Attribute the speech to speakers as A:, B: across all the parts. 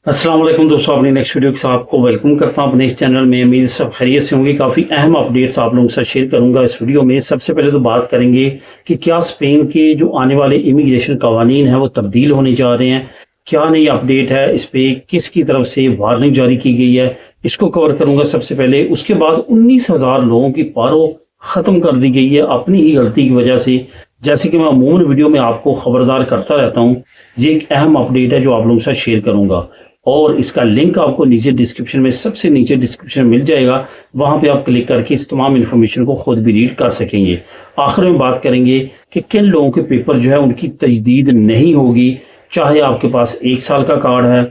A: अस्सलाम वालेकुम दोस्तों, अपनी नेक्स्ट वीडियो के साथ आपको वेलकम करता हूं अपने इस चैनल में। उम्मीद सब खैरियत से होंगे। काफ़ी अहम अपडेट्स आप लोगों के साथ शेयर करूंगा इस वीडियो में। सबसे पहले तो बात करेंगे कि क्या स्पेन के जो आने वाले इमिग्रेशन कवानीन हैं वो तब्दील होने जा रहे हैं, क्या नई अपडेट है, इस पर किसकी तरफ से वार्निंग जारी की गई है, इसको कवर करूंगा सबसे पहले। उसके बाद 19,000 लोगों की पारो ख़त्म कर दी गई है अपनी ही गलती की वजह से। जैसे कि मैं अमूमन वीडियो में आपको खबरदार करता रहता हूँ, ये एक अहम अपडेट है जो आप लोगों के साथ शेयर करूंगा और इसका लिंक आपको नीचे डिस्क्रिप्शन में, सबसे नीचे डिस्क्रिप्शन में मिल जाएगा। वहां पे आप क्लिक करके इस तमाम इन्फॉर्मेशन को खुद भी रीड कर सकेंगे। आखिर में बात करेंगे कि किन लोगों के पेपर जो है उनकी तजदीद नहीं होगी, चाहे आपके पास 1 साल का कार्ड है,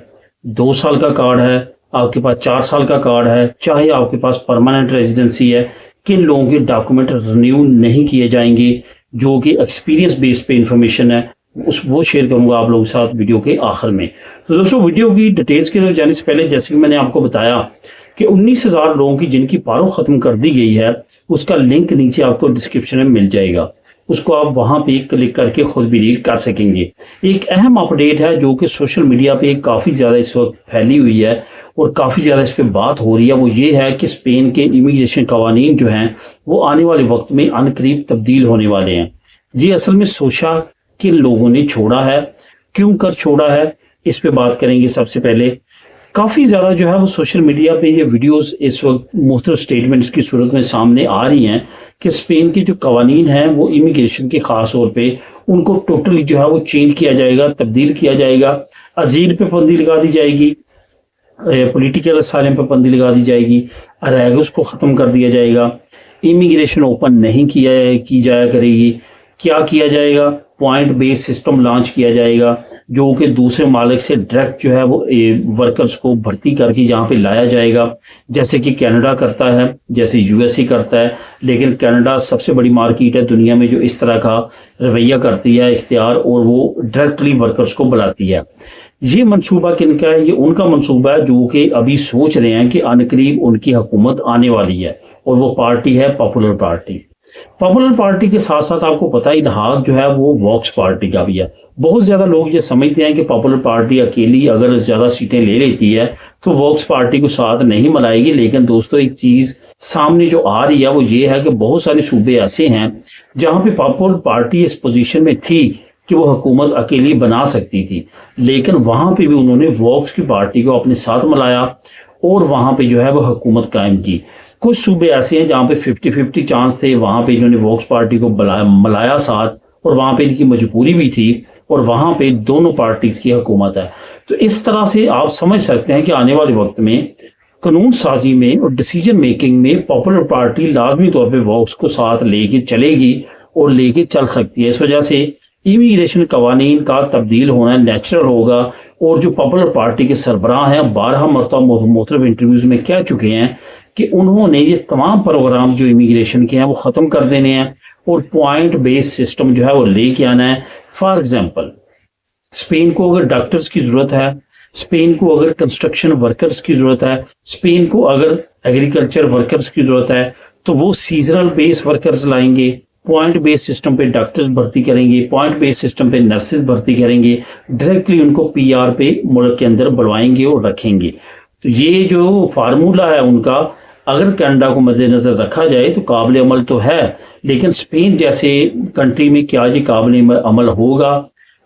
A: 2 साल का कार्ड है, आपके पास 4 साल का कार्ड है, चाहे आपके पास परमानेंट रेजिडेंसी है, किन लोगों के डॉक्यूमेंट रिन्यू नहीं किए जाएंगे, जो कि एक्सपीरियंस बेस पे इंफॉर्मेशन है, वो शेयर करूंगा आप लोगों के साथ वीडियो के आखिर में। तो दोस्तों, वीडियो की डिटेल्स की तरफ जाने से पहले, जैसे कि मैंने आपको बताया कि 19,000 लोगों की जिनकी पारो खत्म कर दी गई है, उसका लिंक नीचे आपको डिस्क्रिप्शन में मिल जाएगा। उसको आप वहां पे क्लिक करके खुद भी रीड कर सकेंगे। एक अहम अपडेट है जो कि सोशल मीडिया पे काफ़ी ज़्यादा इस वक्त फैली हुई है और काफ़ी ज़्यादा इस पर बात हो रही है। वो ये है कि स्पेन के इमिग्रेशन कवानीन जो हैं वो आने वाले वक्त में अनकरीब तब्दील होने वाले हैं। जी, असल में सोचा किन लोगों ने छोड़ा है, क्यों कर छोड़ा है, इस पे बात करेंगे। सबसे पहले काफ़ी ज़्यादा जो है वो सोशल मीडिया पे ये वीडियोस इस वक्त मुख्तलिफ स्टेटमेंट्स की सूरत में सामने आ रही हैं कि स्पेन के जो कवानीन हैं वो इमिग्रेशन के ख़ास तौर पे उनको टोटली जो है वो चेंज किया जाएगा, तब्दील किया जाएगा। अजील पे पाबंदी लगा दी जाएगी, पॉलिटिकल असाइलम पे पाबंदी लगा दी जाएगी, अरेगस को ख़त्म कर दिया जाएगा, इमिग्रेशन ओपन नहीं की जाया करेगी। क्या किया जाएगा? पॉइंट बेस्ड सिस्टम लॉन्च किया जाएगा, जो कि दूसरे मालिक से डायरेक्ट जो है वो वर्कर्स को भर्ती करके यहाँ पे लाया जाएगा, जैसे कि कनाडा करता है, जैसे यूएसए करता है। लेकिन कनाडा सबसे बड़ी मार्केट है दुनिया में जो इस तरह का रवैया करती है, इख्तियार, और वो डायरेक्टली वर्कर्स को बुलाती है। ये मंसूबा किनका है? ये उनका मंसूबा है जो कि अभी सोच रहे हैं कि अनकरीब उनकी हुकूमत आने वाली है, और वो पार्टी है पॉपुलर पार्टी। पॉपुलर पार्टी के साथ साथ आपको पता ही हाथ जो है वो वॉक्स पार्टी का भी है। बहुत ज्यादा लोग ये समझते हैं कि पॉपुलर पार्टी अकेली अगर ज्यादा सीटें ले लेती है तो वॉक्स पार्टी को साथ नहीं मिलाएगी। लेकिन दोस्तों, एक चीज सामने जो आ रही है वो ये है कि बहुत सारे सूबे ऐसे हैं जहां पे पॉपुलर पार्टी इस पोजीशन में थी कि वो हुकूमत अकेली बना सकती थी, लेकिन वहां पे भी उन्होंने वॉक्स की पार्टी को अपने साथ मिलाया और वहां पे जो है वो हुकूमत कायम की। कुछ सूबे ऐसे हैं जहां पे 50-50 चांस थे, वहां पे इन्होंने वॉक्स पार्टी को मिलाया साथ, और वहां पे इनकी मजबूरी भी थी, और वहां पे दोनों पार्टीज की हुकूमत है। तो इस तरह से आप समझ सकते हैं कि आने वाले वक्त में कानून साजी में और डिसीजन मेकिंग में पॉपुलर पार्टी लाजमी तौर पर वॉक्स को साथ लेके चलेगी और लेके चल सकती है। इस वजह से इमिग्रेशन कवानीन का तब्दील होना नेचुरल होगा। और जो पॉपुलर पार्टी के सरबराह हैं 12 मरतबा मुख्तलिफ इंटरव्यूज में कह चुके हैं कि उन्होंने ये तमाम प्रोग्राम जो इमिग्रेशन के हैं वो ख़त्म कर देने हैं और पॉइंट बेस्ड सिस्टम जो है वो लेके आना है। फॉर एग्जांपल, स्पेन को अगर डॉक्टर्स की ज़रूरत है, स्पेन को अगर कंस्ट्रक्शन वर्कर्स की ज़रूरत है, स्पेन को अगर एग्रीकल्चर वर्कर्स की ज़रूरत है, तो वो सीजनल बेस्ड वर्कर्स लाएंगे, पॉइंट बेस्ड सिस्टम पे डॉक्टर्स भर्ती करेंगे, पॉइंट बेस्ड सिस्टम पे नर्सेज भर्ती करेंगे, डायरेक्टली उनको पीआर पे मुल्क के अंदर बुलवाएंगे और रखेंगे। तो ये जो फार्मूला है उनका, अगर कनाडा को मद्देनजर रखा जाए तो काबिल अमल तो है, लेकिन स्पेन जैसे कंट्री में क्या ये काबिल अमल होगा?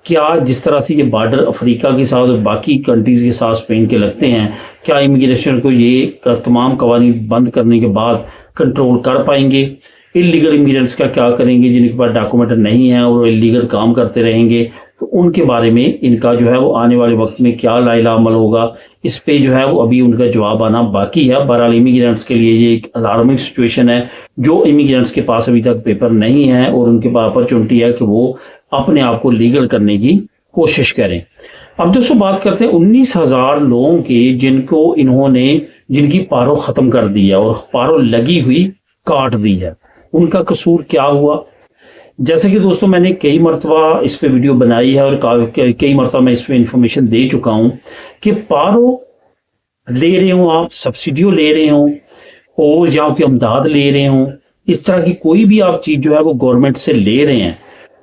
A: क्या जिस तरह से ये बॉर्डर अफ्रीका के साथ और बाकी कंट्रीज के साथ स्पेन के लगते हैं, क्या इमिग्रेशन को ये तमाम कवानीन बंद करने के बाद कंट्रोल कर पाएंगे? इलीगल इमिग्रेंट्स का क्या करेंगे जिनके पास डॉक्यूमेंट नहीं है और इलीगल काम करते रहेंगे? तो उनके बारे में इनका जो है वो आने वाले वक्त में क्या लाइला अमल होगा, इस पे जो है वो अभी उनका जवाब आना बाकी है। बहरहाल इमिग्रेंट्स के लिए ये एक अलार्मिंग सिचुएशन है। जो इमिग्रेंट्स के पास अभी तक पेपर नहीं है और उनके पास अपॉर्चुनिटी है कि वो अपने आप को लीगल करने की कोशिश करें। अब दोस्तों, बात करते हैं 19,000 लोगों की जिनकी पारो खत्म कर दी है और पारो लगी हुई काट दी है। उनका कसूर क्या हुआ? जैसे कि दोस्तों, मैंने कई मरतबा इस पे वीडियो बनाई है और कई मरतबा मैं इस पे इंफॉर्मेशन दे चुका हूं कि पारो ले रहे हो आप, सब्सिडियो ले रहे हो और या की अमदाद ले रहे हो, इस तरह की कोई भी आप चीज जो है वो गवर्नमेंट से ले रहे हैं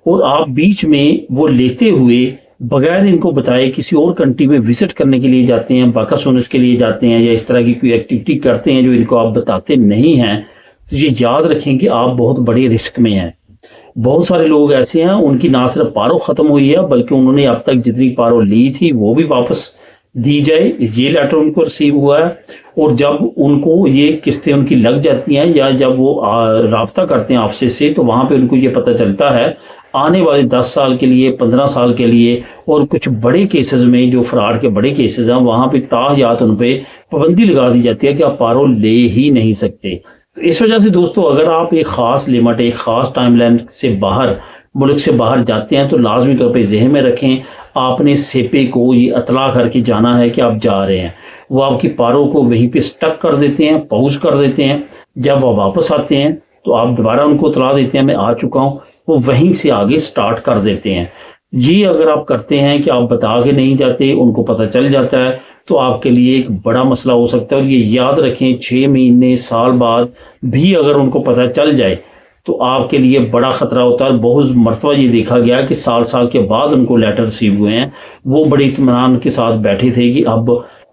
A: और आप बीच में वो लेते हुए बगैर इनको बताए किसी और कंट्री में विजिट करने के लिए जाते हैं, वाकाशोनस के लिए जाते हैं या इस तरह की कोई एक्टिविटी करते हैं जो इनको आप बताते नहीं हैं, तो ये याद रखें कि आप बहुत बड़े रिस्क में हैं। बहुत सारे लोग ऐसे हैं उनकी ना सिर्फ पारो ख़त्म हुई है बल्कि उन्होंने अब तक जितनी पारो ली थी वो भी वापस दी जाए, ये लेटर उनको रिसीव हुआ है। और जब उनको ये किस्तें उनकी लग जाती हैं या जब वो राब्ता करते हैं ऑफिस से, तो वहाँ पे उनको ये पता चलता है आने वाले 10 साल के लिए, 15 साल के लिए, और कुछ बड़े केसेस में जो फ्रॉड के बड़े केसेस हैं वहाँ पे ताहयात उन पर पाबंदी लगा दी जाती है कि आप पारो ले ही नहीं सकते। तो इस वजह से दोस्तों, अगर आप एक ख़ास लिमिट, एक ख़ास टाइमलाइन से बाहर, मुल्क से बाहर जाते हैं तो लाजमी तौर पे जहन में रखें आपने सेपे को ये इतला करके जाना है कि आप जा रहे हैं। वो आपकी पारों को वहीं पे स्टक कर देते हैं, पॉज कर देते हैं। जब वो वापस आते हैं तो आप दोबारा उनको इतला देते हैं मैं आ चुका हूँ, वो वहीं से आगे स्टार्ट कर देते हैं। ये अगर आप करते हैं कि आप बता के नहीं जाते, उनको पता चल जाता है, तो आपके लिए एक बड़ा मसला हो सकता है। और ये याद रखें 6 महीने, साल बाद भी अगर उनको पता चल जाए तो आपके लिए बड़ा ख़तरा होता है। बहुत मरतबा ये देखा गया कि साल के बाद उनको लेटर रिसीव हुए हैं, वो बड़े इत्मीनान के साथ बैठे थे कि अब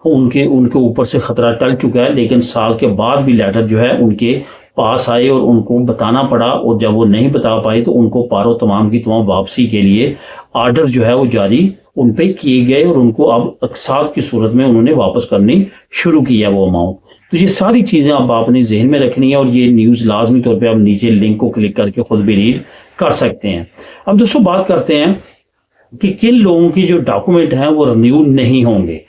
A: उनके ऊपर से ख़तरा टल चुका है, लेकिन साल के बाद भी लेटर जो है उनके पास आए और उनको बताना पड़ा। और जब वो नहीं बता पाए तो उनको पारो तमाम की तमाम वापसी के लिए आर्डर जो है वो जारी उन पे किए गए और उनको अब अकसात की सूरत में उन्होंने वापस करनी शुरू किया वो अमाउंट। तो ये सारी चीज़ें अब आपने जहन में रखनी है और ये न्यूज़ लाजमी तौर पे आप नीचे लिंक को क्लिक करके खुद भी रीड कर सकते हैं। अब दोस्तों बात करते हैं कि किन लोगों की जो डॉक्यूमेंट हैं वो रिन्यू नहीं होंगे।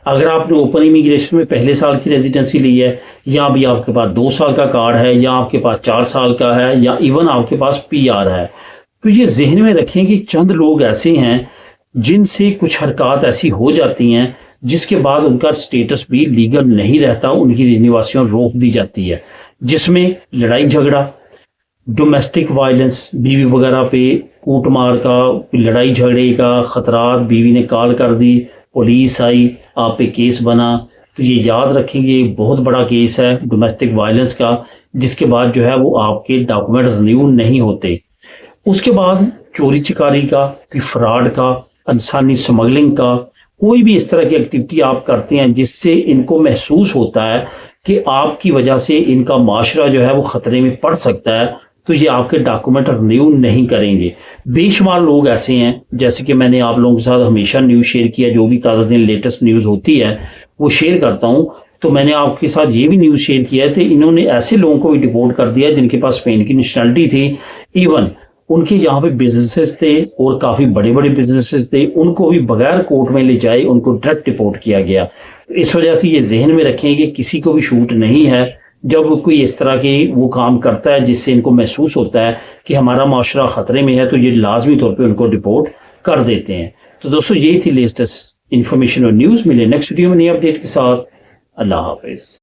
A: अगर आपने ओपन इमिग्रेशन में पहले साल की रेजिडेंसी ली है, या अभी आपके पास 2 साल का कार्ड है, या आपके पास 4 साल का है, या इवन आपके पास PR है, तो ये जहन में रखें कि चंद लोग ऐसे हैं जिनसे कुछ हरकत ऐसी हो जाती हैं जिसके बाद उनका स्टेटस भी लीगल नहीं रहता, उनकी रिन्यूएशन रोक दी जाती है, जिसमें लड़ाई झगड़ा, डोमेस्टिक वायलेंस, बीवी वगैरह पे कूटमार का, लड़ाई झगड़े का खतरात, बीवी ने कॉल कर दी, पुलिस आई, आप पे केस बना। तो ये याद रखेंगे बहुत बड़ा केस है डोमेस्टिक वायलेंस का, जिसके बाद जो है वो आपके डॉक्यूमेंट रिन्यू नहीं होते। उसके बाद चोरी चिकारी का, कोई फ्रॉड का, इंसानी स्मगलिंग का, कोई भी इस तरह की एक्टिविटी आप करते हैं जिससे इनको महसूस होता है कि आपकी वजह से इनका माशरा जो है वो खतरे में पड़ सकता है, तो ये आपके डॉक्यूमेंट रिन्यू नहीं करेंगे। बेशुमार लोग ऐसे हैं, जैसे कि मैंने आप लोगों के साथ हमेशा न्यूज़ शेयर किया, जो भी ताज़ा दिन लेटेस्ट न्यूज़ होती है वो शेयर करता हूँ। तो मैंने आपके साथ ये भी न्यूज़ शेयर किया थे, इन्होंने ऐसे लोगों को भी डिपोर्ट कर दिया जिनके पास स्पेन की नेशनलिटी थी, इवन उनके यहाँ पे बिजनेसेस थे और काफ़ी बड़े बड़े बिजनेसेस थे, उनको भी बगैर कोर्ट में ले जाए उनको डायरेक्ट डिपोर्ट किया गया। इस वजह से ये जहन में रखें कि किसी को भी छूट नहीं है जब कोई इस तरह के वो काम करता है जिससे इनको महसूस होता है कि हमारा माशरा ख़तरे में है, तो ये लाजमी तौर पे उनको डिपोर्ट कर देते हैं। तो दोस्तों ये थी लेटेस्ट इन्फॉर्मेशन और न्यूज़। मिले नेक्स्ट वीडियो में नई अपडेट के साथ। अल्लाह हाफिज़।